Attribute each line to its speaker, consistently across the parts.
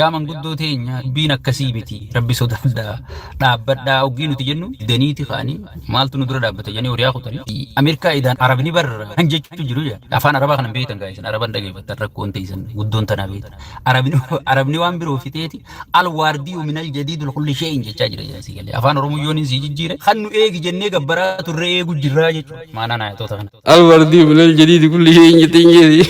Speaker 1: يا من قدو تينيا بينا كسيبتي ربي صدفدا دابدا وقينو تجنو دنيتي خاني مالتو ندر دابتا يعني وريا خطري أمريكا إذا عربني بر هنجج تجروجا أفان عربا خنا بيتن كايسن عربان دقي بتركون تيسن قدون تنابيت عربني وان برو فتيتي الواردي من الجديد لكل شيء جاجر يا سيدي أفان روميوني سيجيره خنو إيه جنة كبرات الرئي جراجة ما أنا نايتو تغن
Speaker 2: الواردي من الجديد كل شيء جتيني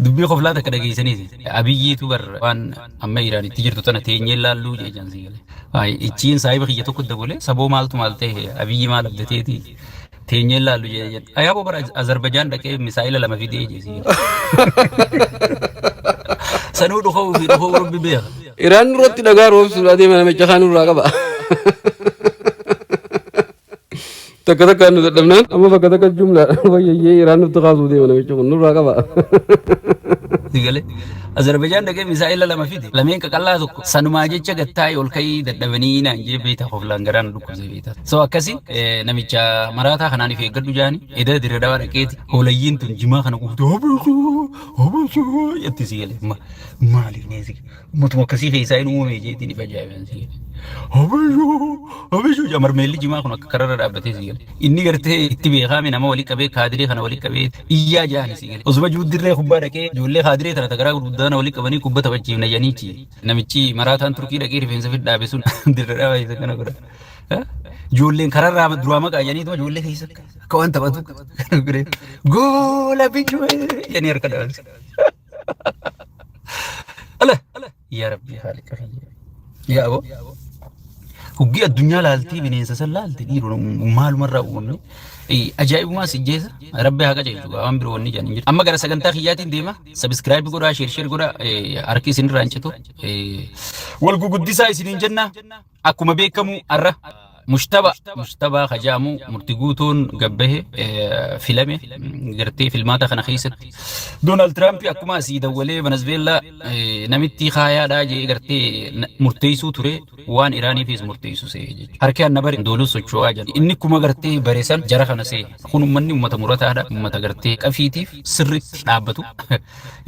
Speaker 1: dubbii qoflaata akka dhageessaniiti abiyyiitu bar waan amma Iraanitti jirtu tana teenyee laalluu jechuun si galee ichiin saayiba kiyya tokko dabale saboo maaltu maal ta'e abiyyi maal abdateeti teenyee laalluu jechuun ayaaboo bara Azerbaijaan dhaqee misaa'ila lama fidee jechuun sanuu dhufuu rabbi beeka.
Speaker 2: Iraan irratti dhagaa roobsuun adeema namicha kaanurraa qaba. Takka nu dadhabnaan amma bakka takka jumla wayyayyee Iraan nutti kaasuu deema namicha kun nurraa qaba.
Speaker 1: Digale Azerbaijaan dhaqee misaa'ila lama fide lameen qaqallaa tokko sanumaa jecha gattaa ol ka'ii dadhabanii naan jee beeta qoflaan garaan dhukkubsee beeta. So akkasi namicha maraataa kanaan if eeggadhu jaani edda dirree dawaa dhaqeeti hoolayyiin tun jimaa kana guutuu hobasuu yetti si gale maaliif neesi mutuma akkasii keessaa inni uumame jeetiin ifa ajaa'ibaan si gale. Hobasuu jamarmeelli jimaa kun akka kararra dhaabbatee si gale. Inni gartee itti beekame nama walii qabee kaadiree kana walii qabee iyyaa jaani si gale. Osuma juuddirree kubbaa dhaqee ijoollee kaadiree tana tagaraa gurguddaan walii qabanii kubba taphachiif nayyaniichi. Namichi maraataan Turkii dhaqee rifeensa fit dhaabe sun dirree dhaabaa isa kana godha. Ijoolleen kararraa duraa maqaa janiituma ijoollee keessa akka waan taphatu goola bichuu janii harka dhaabse. Ala yaa rabbi haali qabiyyee yaa aboo. Huggi addunyaa laaltii bineensa san laaltii dhiiruu maalumarraa uumamne ajaa'ibummaa sijjeessa rabbi haa qajeelchu waan biroo wanni jedhan jiru. Amma gara sagantaa kiyyaatiin deema sabskraayib godhaa sheer godhaa harki isin irraa hin citu. Wal guguddisaa isiniin jenna akkuma beekamu arra مشتبه خجامو مرتقوتون قبه فيلمه قرتي فيلماتا خنا خيست دونالد ترامب أكما سيدا ولي فنزويلا نمتي خايا داجي قرتي مرتيسو تري وان إيراني فيز مرتيسو سيجي حركة نبر دولو سوچو آجان إني كما قرتي بريسان جرخنا سي خونو مني أمتا مرتا هذا أمتا قرتي كفيتيف سرت نابتو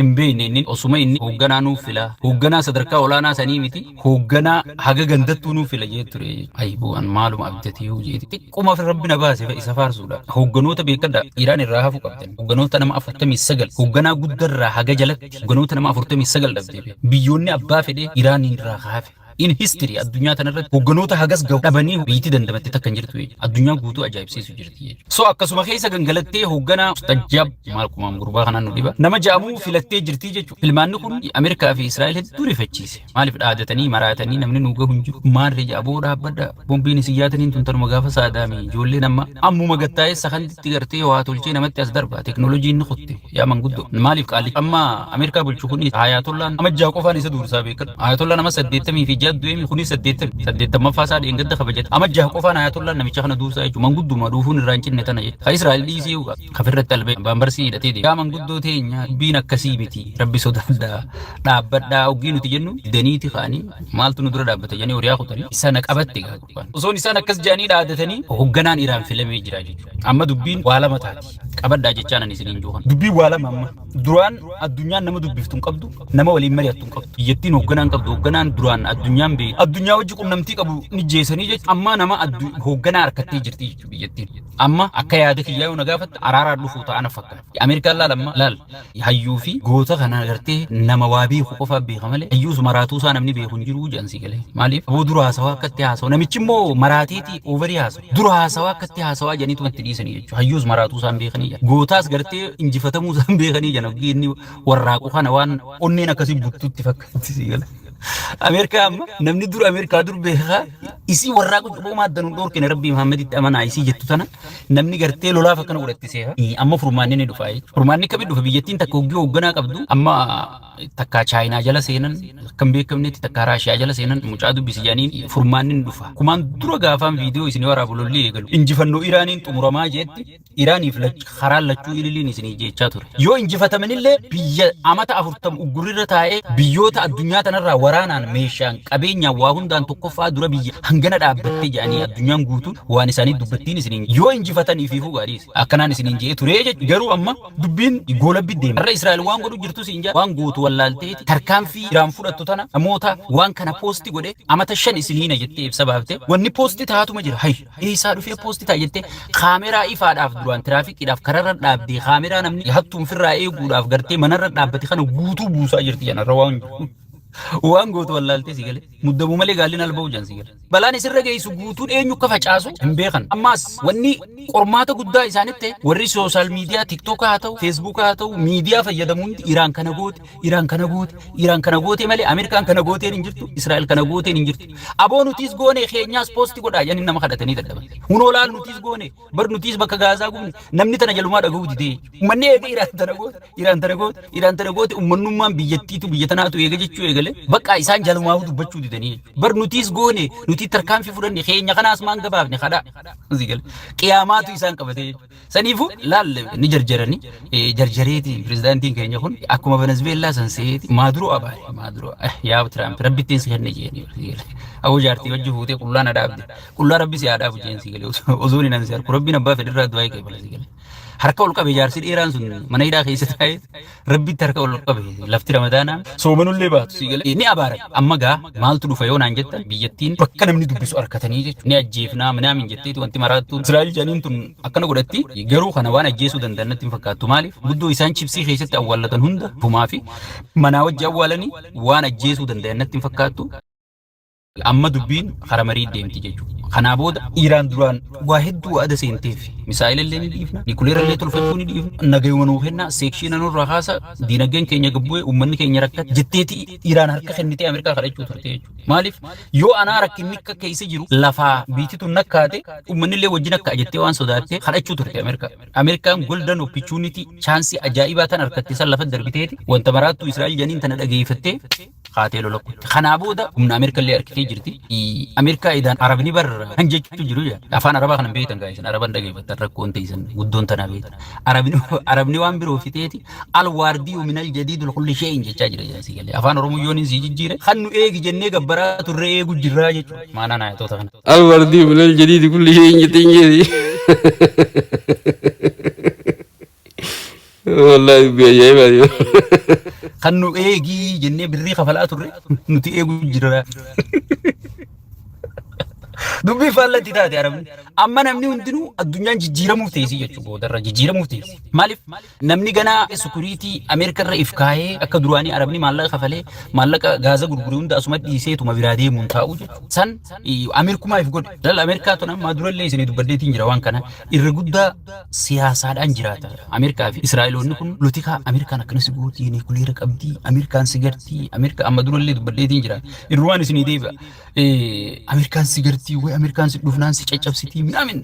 Speaker 1: إمبين إني أسوما إني هوغانا فيلا هوغانا صدركا ولانا سنيمتي هوغانا حاجة غندتو نو فيلا جيتوري أيبو أن معلوم أبدتي وجيتي كما في ربنا باسي فإسا فارسولا هوغانوتا بيكدا إيران الراها فقبتن هوغانوتا نما أفرتمي السجل هوغانا قدر راها جلت هوغانوتا نما أفرتمي السجل دبدي بيوني أبا فدي إيران الراها in history addunyaa tanarratti hogganoota hagas gahu dhabanii biitii dandamatte takkan jirtu jechuudha. Addunyaan guutuu ajaa'ibsiisu jirti jechuudha. So akkasuma keessa gangalattee hogganaa mustajjab maal kumaan gurbaa kanaan nu dhiba. Nama ja'amuu filattee jirti jechuudha. Filmaanni kun Ameerikaa fi Israa'el hedduu rifachiise. Maaliif dhaadatanii maraatanii namni nu gahu hin jiru. Maal reja aboo dhaabbadha. Bombiin isin yaataniin tun tanuma gaafa saadaame ijoollee nama ammuma gattaa'ee sakantitti gartee waa tolchee namatti as darba. Teknooloojiin ni qotte yaa manguddoo. Maaliif qaali amma Ameerikaa bulchu kun Ayatollaan amajjaa qofaan isa duursaa beekadhu. Ayatollaan nama 80 fi du'eemi kuni 80 mafaasaa dheengadda kabajata amajjaa qofaan Ayatollaan namicha kana duursaa jechuudha mangudduma dhuufuun irraa hin cinne tana jechuudha. Ka Israa'el dhiisii kafirratti albee baambarsii hidhatee deema. Yaa manguddoo teenya biin akkasii miti rabbi sodaadhaa dhaabbadhaa oggii nuti jennu daniiti kaanii maaltu nu dura dhaabbata jennee horiyaa kutanii isaan qabatte gaafatan. Osoon isaan akkas jedhanii dhaadatanii hogganaan Iraan filamee jira jechuudha. Amma dubbiin waa lama taati qabadhaa jechaan ani isiniin joohan. Dubbiin waa lama amma duraan addunyaan nama dubbiftu hin qabdu nama waliin mari'attu hin qabdu. Biyyattiin hogganaan qabdu hogganaan duraan addunyaan bee addunyaa wajji qunnamtii qabu ni jeesanii jechuudha. Amma nama hogganaa harkattee jirti jechuudha biyyattiin. Amma akka yaada kiyyaa yoo na gaafatte araaraa dhufuu ta'an fakkaata. Ameerikaan laal hayyuu fi goota kana agartee nama waa beeku qofa beeka malee hayyuus maraatuu isaa namni beeku hin jiru jedhan si galee. Maaliif aboo dura haasawaa akkatti haasawu namichi immoo maraateetii oovarii haasawu dura haasawaa akkatti haasawaa jedhaniitu itti dhiisanii jechuudha. Hayyuus maraatuu isaan beekanii jedhan gootaas gartee injifatamuu isaan beekanii jedhan inni warraaqu kana waan onneen akkasii buttutti fakkaatti si galee. Ameerikaa amma namni dura Ameerikaa dur beekaa isii warraaqu cubbuu maaddanuun dhoorkine rabbii Muhammaditti amanaa isii jettu tana namni gartee lolaaf akkana godhattiseeha. Amma furmaanni ni dhufa jechuudha. Furmaanni akkamitti dhufa biyyattiin takka hoggii hoogganaa qabdu amma takka Chaayinaa jala seenan kan beekamnetti takka Raashiyaa jala seenan mucaa dubbisi jedhaniin furmaanni ni dhufa. Kumaan dura gaafaan viidiyoo isin waraabu lolli eegalu. Injifannoo Iraaniin xumuramaa jetti Iraaniif karaan lachuu ililiin isinii jechaa ture. Yoo injifatamanillee biyya amata 40 uggurrirra taa'ee biyyoota addunyaa tanarraa waraanaan meeshaan qabeenyaan waa hundaan tokkoffaa dura biyya hangana dhaabbattee jedhanii addunyaan guutuun waan isaanii dubbattiin isiniin yoo injifatanii fi fugaadhiis akkanaan isiniin jee ture jechuudha. Garuu amma dubbiin goolabbi deema. Har'a Israa'el waan godhu jirtu siin jaa waan gootu wallaalteeti tarkaanfii Iraan fudhattu tana namoota waan kana poosti godhe amata 5 isiniina jettee ibsa baaftee wanni poosti taatuma jira. Hay eessaa dhufee poosti taa jettee kaameraa ifaadhaaf duraan tiraafikiidhaaf kararra dhaabdee kaameraa namni hattuun firraa eeguudhaaf gartee manarra dhaabbate kana guutuu buusaa jirti jedhan waan gootu wallaaltee si galee muddamuu malee gaalliin alba'u jan si galee balaan isirra geessu guutuun eenyu akka facaasu hin beekan. Ammaas wanni qormaata guddaa isaanitti warri sooshaal miidiyaa tiktook haa ta'u feesbuuk haa ta'u miidiyaa fayyadamuun Iraan kana goote Iraan kana goote Iraan kana goote malee Ameerikaan kana gooteen hin jirtu Israa'el kana gooteen hin jirtu. Aboo nutis goone keenyaas poosti godhaa jedhanii nama kadhatanii dadhaban. Hunoo laal nutis goone bar nutis bakka gaazaa gubne namni tana jalumaa dhaga'uu didee uummanni eega Iraan tana goote Iraan tana goote Iraan tana goote uummanummaan biyyattiitu biyya tanaatu eega jechuu eegale bakka isaan jalumaa dubbachuu didanii bar nutis goone nuti tarkaanfii fudhanne keenya kanaas maan gabaafne kadhaa zigale qiyaamaatu isaan qabate saniifu laal ni jarjarani jarjareeti pirezidaantiin keenya kun akkuma Venezuelaa san seeti maaduroo abaare maaduroo yaa Trump rabbittiin si kenne jeeni awoo jaartii wajji fuutee qullaa na dhaabde qullaa rabbi si aadaa bujeen si gale osoo ni nan si harku rabbiin abbaa fedhirraa du'aa eegee bala si gale harka ol qabe jaarsi dheeraan sun mana hidhaa keessa taa'ee rabbitti harka ol qabe lafti ramadaanaa soomanullee baatu si gale ni abaara amma gaa maaltu dhufa yoo naan jettan biyyattiin bakka namni dubbisu harkatanii jechuudha ni ajjeefnaa minaamin jetteetu wanti maraattu Israa'el janiin tun akkana godhatti garuu kana waan ajjeesuu danda'an natti hin fakkaattu maaliif guddoo isaan chipsii keessatti awwaallatan hunda fumaa fi manaa wajji awwaalanii waan ajjeesuu danda'an natti hin fakkaattu. Amma dubbiin hara marii deemti jechuudha. Kanaa booda Iraan duraan waa hedduu waada seenteef misaa'ila illee ni dhiifna nikuleera illee tolfachuu ni dhiifna nagayuma nuu kenna seekshiina nurraa kaasa diinagdeen keenya gabbu'ee uummanni keenya rakkate jetteeti Iraan harka kennitee Ameerikaa kadhachuu turte jechuudha. Maaliif yoo anaa rakkinni akka keessa jiru lafaa biititu nakkaate uummanni illee wajjin akka jettee waan sodaattee kadhachuu turte Ameerikaa. Ameerikaan golden opportunity chaansii ajaa'ibaa tan harkatte san lafa darbiteeti wanta maraattu Israa'el janiin tana dhageeffattee kaatee lolakkutti. Kanaa booda humna Ameerikaa illee harkitee jirti. Ameerikaa idaan Arabni barra hanjechuutu jiru jaa. Afaan Arabaa kana beektan gaa'esan Araban dhageeffatan rakkoon teessan guddoon tana beektan. Arabni waan biroo fiteeti alwaardii minal jadiidul kulli shee'in jechaa jira jaasi galee. Afaan Oromoo yooniin si jijjiire kan nu eegi jennee gabbaraa turre eegu jirraa jechuudha. Maanaan ayatoota kana.
Speaker 2: Alwaardii minal jadiidi kulli shee'in jettee jeeti. Wallahi biyyee
Speaker 1: kan nu eegi jennee birrii kafalaa turre nuti eegu jirra. Dubbii faallatti taate Arabni amma namni hundinuu addunyaan jijjiiramuuf teessii jechuudha boodarra jijjiiramuuf teessi. Maaliif namni ganaa sekuriitii Ameerikarra if kaayee akka duraanii Arabni maallaqa kafalee maallaqa gaaza gurguree hunda asuma dhiiseetuma biraa deemuun taa'u jechuudha. San Ameerikumaa if godhe. Dhala Ameerikaa tona ammaa durallee isinii dubbaddeetiin jira waan kana irra guddaa siyaasaadhaan jiraata. Ameerikaa fi Israa'eloonni kun lotika Ameerikaan akkanas gootii nikuleera qabdii Ameerikaan sigartii Ameerikaa amma durallee dubbaddeetiin jira. Irruwaan isinii deebi'a. Ameerikaan sigartii ወይ አሜሪካን ሲዱፍናን ሲጨጨብሲቲ ምናምን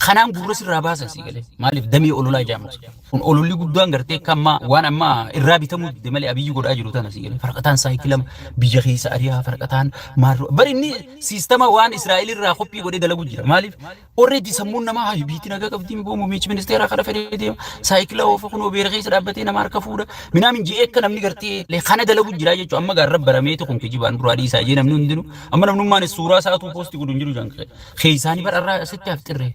Speaker 1: kanaan gurra sirraa baasan si galee maaliif damee ololaa jaamu kun ololli guddaan gartee kamma waan amma irraa bitamu de malee abiyyi godhaa jiru tana si galee farqataan saayikilama biyya keessa ariyaa farqataan maarro bari inni siistama waan Israa'el irraa koppii godhee dalagu jira maaliif already sammuun namaa hayu biitti nagaa qabdiin boo muumichi ministeera kada fedhee deema saayikila oofa kun obeera keessa dhaabbatee nama harka fuudha minaamin jee akka namni gartee le kana dalagu jira jechuudha amma gaarra barameetu kun kijibaan duraa dhiisaa jee namni hundinu amma namnummaan suuraa saatuu poostii godhu hin jiru janqe keessaanii bararraa asitti hafxirree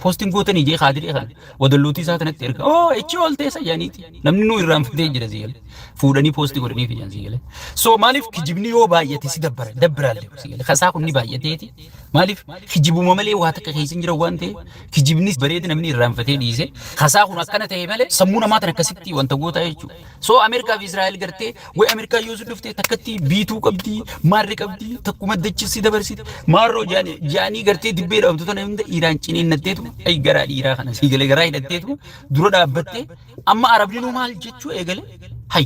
Speaker 1: posting gootanii jee khaadiree kan wadalluutii isaa kanatti erga echi oolte sayyaaniiti namni nu irraanfatee jira si galee fuudhanii postii godhanii fijan si galee so maaliif kijibni yoo baay'ate si dabbaraalle si galee kasaa kun ni baay'ateeti maaliif kijibuma malee waa takka keessa jira waan ta'e kijibnis bareedi namni irraanfatee dhiise kasaa kun akkana ta'e malee sammuu namaa tan akkasitti wanta goota jechuudha so Ameerikaa fi Israa'el gartee way Ameerikaa yoo dhuftee takkatti biituu qabdi maarri qabdi takkuma dachisi dabarsiti maarroo jaanii gartee dibbee dhabamtu tana hunda Iraan ciniin nattee ay garaa dhiiraa kana si galee garaa hidhatteetu dura dhaabbatte amma Arabni nu maal jechuu eegale hay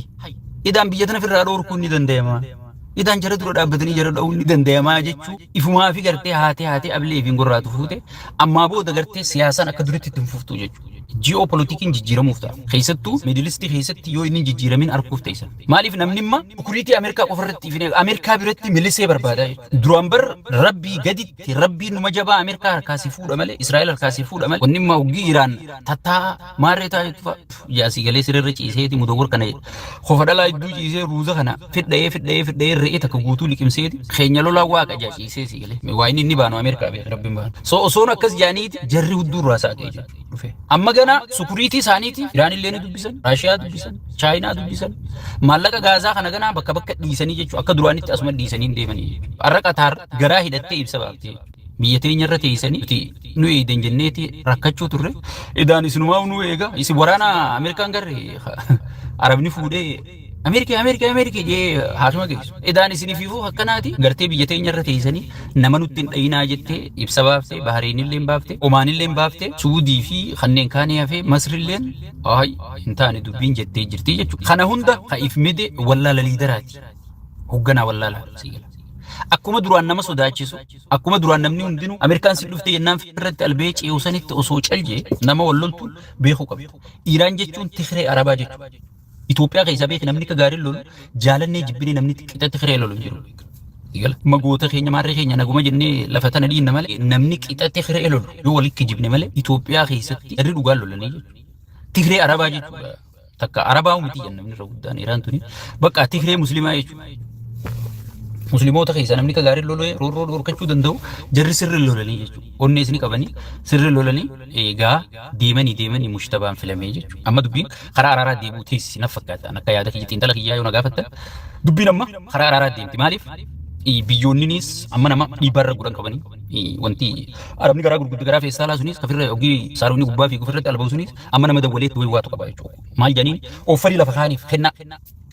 Speaker 1: idaan biyya tana firraa dhoorkuun ni danda'ama idaan jara dura dhaabbatanii jara dha'uun ni danda'ama jechuu ifumaa fi gartee haatee ablee fi gorraatu fuute ammaa booda gartee siyaasaan akka duritti ittiin fuftu jechuudha ji'oopolitikiin jijjiiramuuf ta'a keessattuu miidilistii keessatti yoo inni jijjiiramin arkuuf ta'isa maaliif namni imma ukuriitii Ameerikaa qofarratti ifine Ameerikaa biratti milisee barbaada duraan bar rabbii gaditti rabbiin numa jabaa Ameerikaa harkaasii fuudha malee Israa'el harkaasii fuudha malee wanni imma hoggii Iraan tattaa maarree taa'etu jaasii galee sirrirra ciiseeti mudawwar kana qofa dhalaa idduu ciisee ruuza kana fidhee re'ee takka guutuu liqimseeti keenya lolaa waaqa jaasiisee si galee waa inni baanu Ameerikaa beek rabbiin baanu so osoon akkas jaaniiti jarri hudduu irraa saaqee jiru dhufe amma gana sukuriitii isaaniiti Iraan illee ni dubbisan Raashiyaa dubbisan Chaayinaa dubbisan maallaqa gaazaa kana gana bakka bakka dhiisanii jechuu akka duraanitti asuma dhiisanii deemanii har'a Qataar garaa hidhattee ibsa baaftee biyya teenya irra teessanii nu eedan jenneeti rakkachuu turre edaan isinumaa nu eega isi waraana Ameerikaan garre Arabni fuudhee Ameerikaa jee haasuma geessu edaan isiniifuu akkanaati gartee biyya teenya irra teessanii nama nutti hin dhayinaa jettee ibsa baaftee Bahrein illee baaftee Omaan illee baaftee Suudii fi kanneen kaanii hafee Masri illee hin taane dubbiin jettee jirti jechuudha kana hunda ka'if mide wallaala liidaraati hoogganaa wallaala siigala akkuma duraan nama sodaachisu akkuma duraan namni hundinuu Ameerikaan si dhufte yennaan irratti albee ce'usanitti osoo calje nama walloltu beekuu qabdu Iraan jechuun Tigree Arabaa jechuudha Itoophiyaa keessa beek namni ka gaarii lolu jaalannee jibbinee namni qixa Tigree lolu jiru magoota keenya maarree keenya naguma jennee lafa tana dhiinna malee namni qixa Tigree lolu yoo walitti jibne malee Itoophiyaa keessatti irri dhugaan lolanii Tigree Arabaa jechuudha takka Arabaa miti jennamni irra guddaan Iraan tuni bakka Tigree muslimaa jechuudha musliimoota keessa namni ka gaarii loloo roorroo dhorkachuu danda'u jarri sirri lolanii jechuudha onnees ni qabanii sirri lolanii egaa deemanii mushtabaan filamee jechuudha amma dubbiin karaa araaraa deemuu teessisi na fakkaata akka yaada kiyya xiinxala kiyyaa yoo na gaafattan dubbiin amma karaa araaraa deemti maaliif biyyoonninis amma nama dhiibbaarra godhan qabanii wanti arabni garaa gurguddaa garaa feessaalaa sunis kafirra ogii saaronni gubbaa fi gufirratti alba'u sunis amma nama dawwaleetti wayii waatu qaba jechuudha maal janiin offalii lafa kaaniif kennaa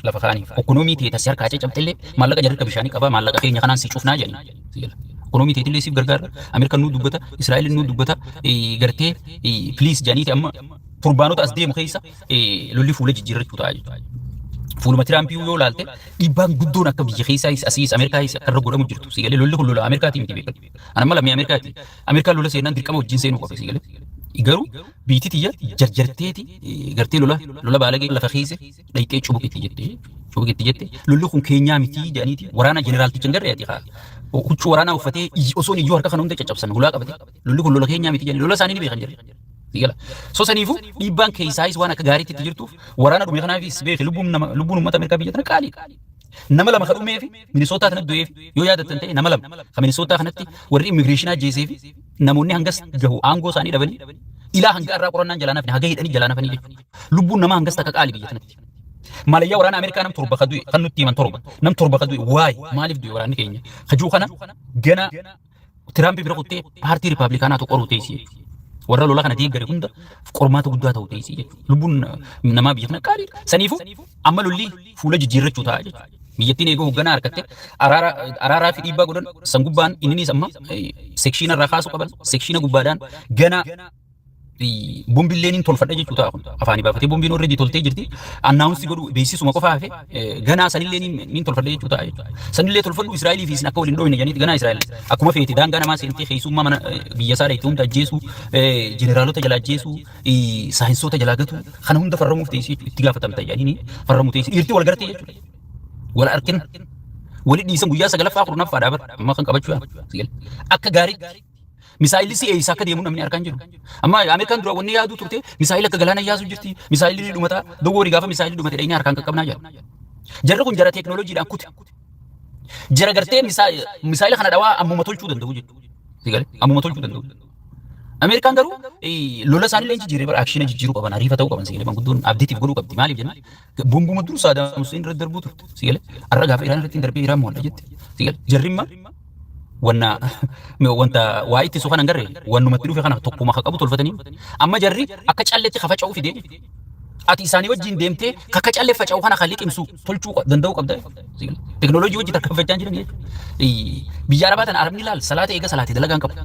Speaker 1: lafa kaaniif ekonomii ta'e tasii harkaa cabxillee maallaqa jarri bishaanii qaba maallaqa keenya kanaan si cufnaa jedhani ekonomii ta'e illee siif gargaara Ameerikaan nuu dubbata Israa'el nuu dubbata gartee pliis janiiti amma turbaanota as deemu keessa lolli fuula jijjiirrachuu ta'a jechuudha fuuluma Tiraampii yoo laalte dhiibbaan guddoon akka biyya keessaa asiis Ameerikaa irra godhamu jirtu si galee lolli kun lola Ameerikaatii miti beekatu anamma lammii Ameerikaati Ameerikaan lola seenaan dirqama wajjin seenuu qaba si galee garuu biitii tiyya jarjarteeti gartee lola baalagee lafa keessa dhayxee cubuqitti jette lolli kun keenyaa miti jedhaniiti waraana jeneraalticha hin garreeti huccuu waraanaa uffatee osoon iyyuu harka kana hunda caccabsan hulaa qabate lolli kun lola keenyaa miti jedhanii lola isaanii ni beekan jirre sigala so saniifu dhiibbaan keessaayis waan akka gaariitti jirtuuf waraana dhume kanaafis beeke lubbuun uummata Ameerikaa biyya tana qaalii nama lama kadhumee fi Minisootaa kanatti du'eef yoo yaadattan ta'e nama lama ka Minisootaa kanatti warri immigireeshinaa jeesee fi namoonni hangas gahu aangoo isaanii dhabanii ilaa hanga irraa qorannaan jalaa nafni haga hidhanii jalaa nafanii jechuudha lubbuun nama hangas takka qaalii biyya tanatti malayyaa waraana Ameerikaa nam torba ka du'e kan nutti himan torba ka du'e waay maaliif du'e waraanni keenya hajuu kana gana Tiraampi bira kuttee paartii Riipaablikaanaatu qoruu teessii warra lola kana deeggare hunda qormaata guddaa ta'u teessii jechuudha lubbuun namaa biyya kana qaalii saniifu amma lolli fuula jijjiirrachuu ta'a jechuudha biyyattiin eeguu hoogganaa harkatte araaraa fi dhiibbaa godhan san gubbaan inninis amma sekshiina irraa kaasuu qaban sekshiina gubbaadhaan gana bombiilleen hin tolfadha jechuudha afaanii baafatee bombiin already toltee jirti annaawunsi godhu beeksisuma qofaa hafe ganaa sanillee hin tolfadha jechuudha sanillee tolfadhu Israa'elii fi isin akka waliin dhooyne janiiti ganaa Israa'el akkuma feeti daangaa namaa seentee keessummaa mana biyya isaa dhayitee hunda ajjeesuu jeneraalota jalaa ajjeesuu saayinsoota jalaa gatu kana hunda farramuuf teessii itti gaafatamta jedhanii farramuu teessii dhiirtii wal gartee jechuudha wal arkin wali dhiisan guyyaa sagalaffaa kurnaffaa dhaabar amma kan qabachuu akka gaariitti misaayilli si eeyisa akka deemu namni arkaan jiru amma Ameerikaan dura wanni yaadu turte misaayilli akka galaana yaasu jirti misaayilli ni dhumata dogoori gaafa misaayilli dhumate dhayni harkaan qaqqabnaa jira jarri kun jara teeknooloojiidhaan kute jara gartee misaayila kana dhawaa ammuma tolchuu danda'u jechuudha ammuma tolchuu danda'u Ameerikaan garuu lola isaanii leenji jiree bara akshiina jijjiiruu qaban ariifa ta'uu qaban sigalee guddoon abdeetiif godhuu qabdi maaliif jenna bombuma dur Saadaam Hussein irratti darbuu turte sigalee har'a gaafa Iraan irratti darbee Iraan mo'adha jette sigalee jarrimma wanta waa itti soo kana garre wannumatti dhufe kana tokkuma qabu tolfatanii amma jarri akka calleetti faca'uu fide ati isaanii wajjin deemtee akka callee faca'uu kana kan liqimsu tolchuu danda'uu qabda teknooloojii wajjin tarkaanfachaa jiran biyya Arabaa tan Arabni laal salaata eega salaatee dalagaan qabu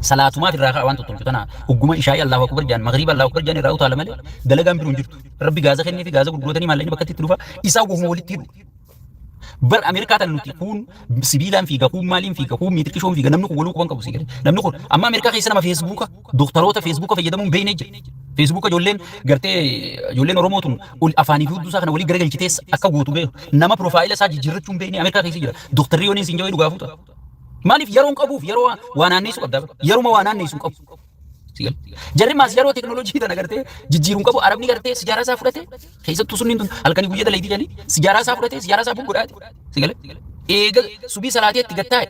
Speaker 1: salaatumaaf irraa kaa waan tolchu tana hugguma ishaa'ii Allahu akbar jaan magriba Allahu akbar jaan irraa utaala malee dalagaan biroo hin jirtu rabbi gaaza kennee fi gaaza gurguratanii maallaqni bakka itti dhufa isaa gofuma walitti hidhu bar Ameerikaa tan nuti kun sibiilaan fiiga kun maaliin fiiga kun miitirkishoon fiiga namni kun waluu qaban qabu sigale namni kun amma Ameerikaa keessa nama feesbuuka dooktaroota feesbuuka fayyadamuun beeynee jira feesbuuka ijoolleen Oromootuun afaanii fi hudduusaa kana walii garagalchitees akka gootu beeku nama piroofaayila isaa jijjiirrachuun beeynee Ameerikaa keessa jira dooktarri yooniin siin jawee dhugaafuuta maaliif yeroon qabuuf yeroo waa naanneessu qabda yeruma waa naanneessu qabu Sigal. Jarri maas yeroo teknooloojii tana gartee jijjiiruun qabu arabni gartee sijaaraa isaa fudhate keessattuu sunniin tun halkanii guyyaa dalaydii jedhanii sijaaraa isaa fudhate sijaaraa isaa buggodhaati. Sigal. Eega subii salaatii itti gattaa'e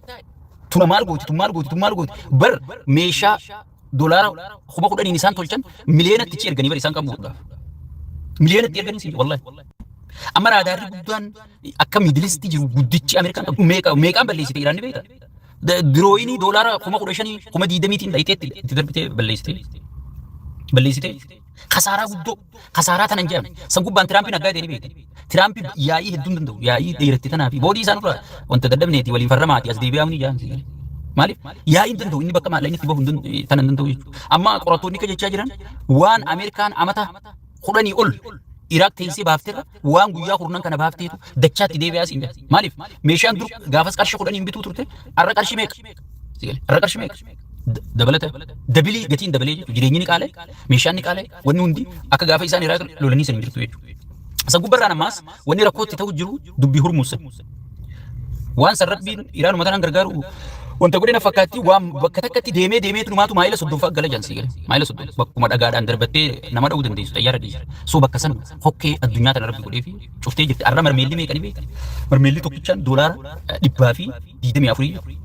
Speaker 1: tuna maal gooti tun maal gooti tun maal gooti bar meeshaa dolaara 10,000 isaan tolchan miliyoonatti ichi erganii bar isaan qabuudhaaf. Miliyoonatti erganii siin wallahi. Amma raadaarri guddaan akka miidilisti jiru guddichi Ameerikaan qabu meeqaan balleessite Iraan ni beekta. Dirooyinii doolaara 15,000 20,000tiin dhayiteetti itti darbitee balleessite. Kasaaraa guddoo kasaaraa tanan jedhame san gubbaan Tiraampiin aggaa ta'e ni beekte. Tiraampi yaa'ii hedduun danda'u yaa'ii dheeratti tanaa fi boodii isaan irraa wanta dadhabneeti waliin farramaati as deebi'aa ni jaansi. Maaliif yaa'iin danda'u inni bakka maallaqni itti bahu tanan danda'u jechuudha. Amma qorattoonni akka jechaa jiran waan Ameerikaan amata 10 ol Iraaq teessee baafteerra waan guyyaa kurnan kana baafteetu dachaatti deebi'aa siin jedha. Maaliif meeshaan dur gaafas qarshii 10 bituu turte har'a qarshii meeqa? Har'a qarshii meeqa? Dabalata dabilii gatiin dabalee jechuudha. Jireenyi ni qaala'e, meeshaan ni qaala'e, wanni hundi akka gaafa isaan Iraaq lolanii san jirtu jechuudha. San gubbarraan ammaas wanni rakkootti ta'u jiru dubbii hurmuusa. Waan san rabbiin Iraanuma tanaan gargaaru wanta godhina fakkaatti waan bakka takkatti deemee tunumaatu maayila 30 gala jansi gale. Maayila 30 bakkuma dhagaadhaan darbattee nama dha'uu dandeessu xayyaara dhiisa. So bakka sana hokkee addunyaa tana rabbi godhee fi cuftee jirti. Arra marmeelli meeqani beekani? Marmeelli tokkichaan doolaara 124.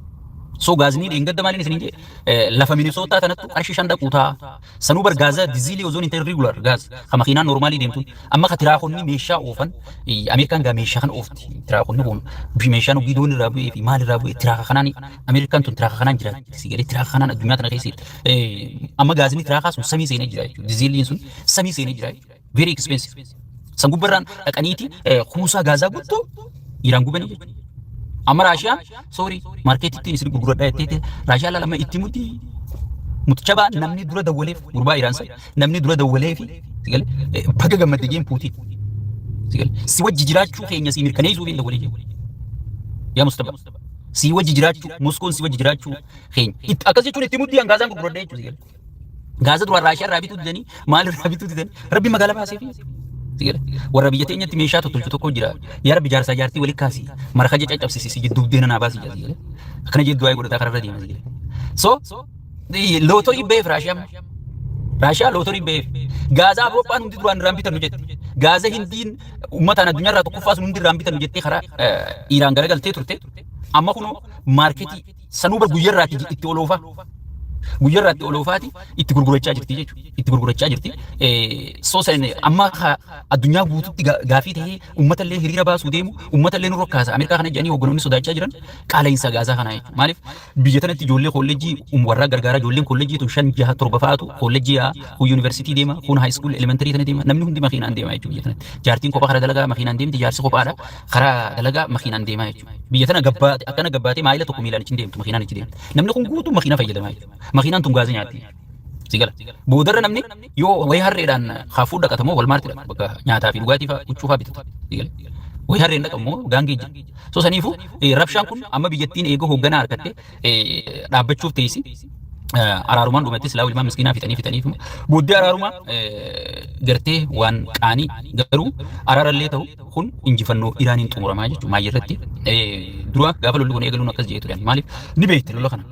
Speaker 1: So gaazni dheengada maaliin isin jedhe lafa Minisootaa tanattu qarshii 5 dhaquutaa sanuu bar gaaza diziilii ozoon interregular gaaz ka makiinaan normaalii deemtuun amma ka tiraakonni meeshaa oofan Ameerikaan gaa meeshaa kan oofti tiraakonni kun meeshaan gidoon irraa bu'ee fi maal irraa bu'ee tiraaka kanaan Ameerikaan tun tiraaka kanaan jira sigalee tiraaka kanaan addunyaa tana keessa amma gaazni tiraakaa sun samii seenee jira jechuudha diziiliin sun samii seenee jira very expensive san gubbarraan dhaqaniiti kuusaa gaazaa guddoo Iraan gubanii jechuudha. Amma Raashiyaa sorry markeetitti isin gurguradhaa jettee Raashiyaa lama itti muticha baa namni dura dawwaleef gurbaa Iraan san namni dura dawwaleef sigale baga gammadde geen Puutiin sigale si wajji jiraachuu keenya si mirkaneessuu hin dawwalee yaa Mustafa si wajji jiraachuu Moskoon si wajji jiraachuu keenya akkas jechuun itti mutti gaazaan gurguradhaa jechuudha sigale gaaza dura Raashiyaa irraa bituu didanii maal irraa bituu didanii rabbi magaalaa baaseef warra biyya teenyatti meeshaa tolchu tokko jira yaa rabbi jaarsaa jaartii waliin kaasi maraka jecha cabsisi jidduu deena naa baasi jira akkana jedhu waa'ee godhataa kararra deema jira so lootorii beef Raashiyaa lootorii beef gaaza Awurooppaan hundi duraan irraan bitanu jette gaaza Hindiin uummataan addunyaa irraa tokkoffaa sun hundi irraan bitanu jettee karaa Iraan garagaltee turte amma kunoo maarketii sanuu bar guyyarraatti itti oloofaa guyyarraatti oloofaati itti gurgurachaa jirti jechuudha. Itti gurgurachaa jirti. Soosan amma addunyaa guutuutti gaafii ta'ee uummatallee hiriira baasuu deemu uummatallee nu rokkaasa. Ameerikaa kana jedhanii hogganoonni sodaachaa jiran qaala'insa gaazaa kanaa jechuudha. Maaliif biyya tanatti ijoollee kolleejjii warraa gargaaraa ijoolleen kolleejjii tun 5 6 7 fa'aatu kolleejjii kun yuunivarsiitii deema kun haayiskool elementarii tana deema namni hundi makiinaan deema jechuudha biyya tanatti. Jaartiin kophaa karaa dalagaa makiinaan deemti jaarsi kophaadha karaa dalagaa makiinaan deema jechuudha. Biyya tana gabbaate akkana gabbaatee maayila tokko miilaan ichi deemtu makiinaan ichi deemtu. Namni kun guutuu makiinaa fayyadamaa jechuudha. Makiinaan tun gaazii nyaatti. Sigala. Boodarra namni yoo wayii harreedhaan haafuu dhaqatamoo walmaartidha bakka nyaataa fi dhugaatii fa'aa huccuu fa'aa bitatu. Sigala. Wayii harreen dhaqamoo gaangee jira. So saniifuu rabshaan kun amma biyyattiin eeguu hoogganaa harkatte dhaabbachuuf teessi. Araarumaan dhumattis laa ilmaan miskiinaa fixaniif booddee araarumaa gartee waan qaanii garuu araarallee ta'u kun injifannoo Iraaniin xumuramaa jechuudha maayirratti dura gaafa lolli kun eegaluun akkas jedhe turan maaliif ni beekte lola kana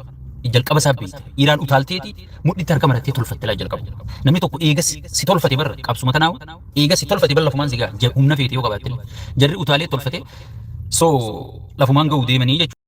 Speaker 1: jalqaba isaa beekte Iraan utaalteeti mudhitti harka marattee tolfatte laa jalqabu namni tokko eegas si tolfate barra qabsuma tanaawu eegas si tolfate barra lafumaan sigaa humna feete yoo qabaatte jarri utaalee tolfate so lafumaan ga'u deemanii jechuudha.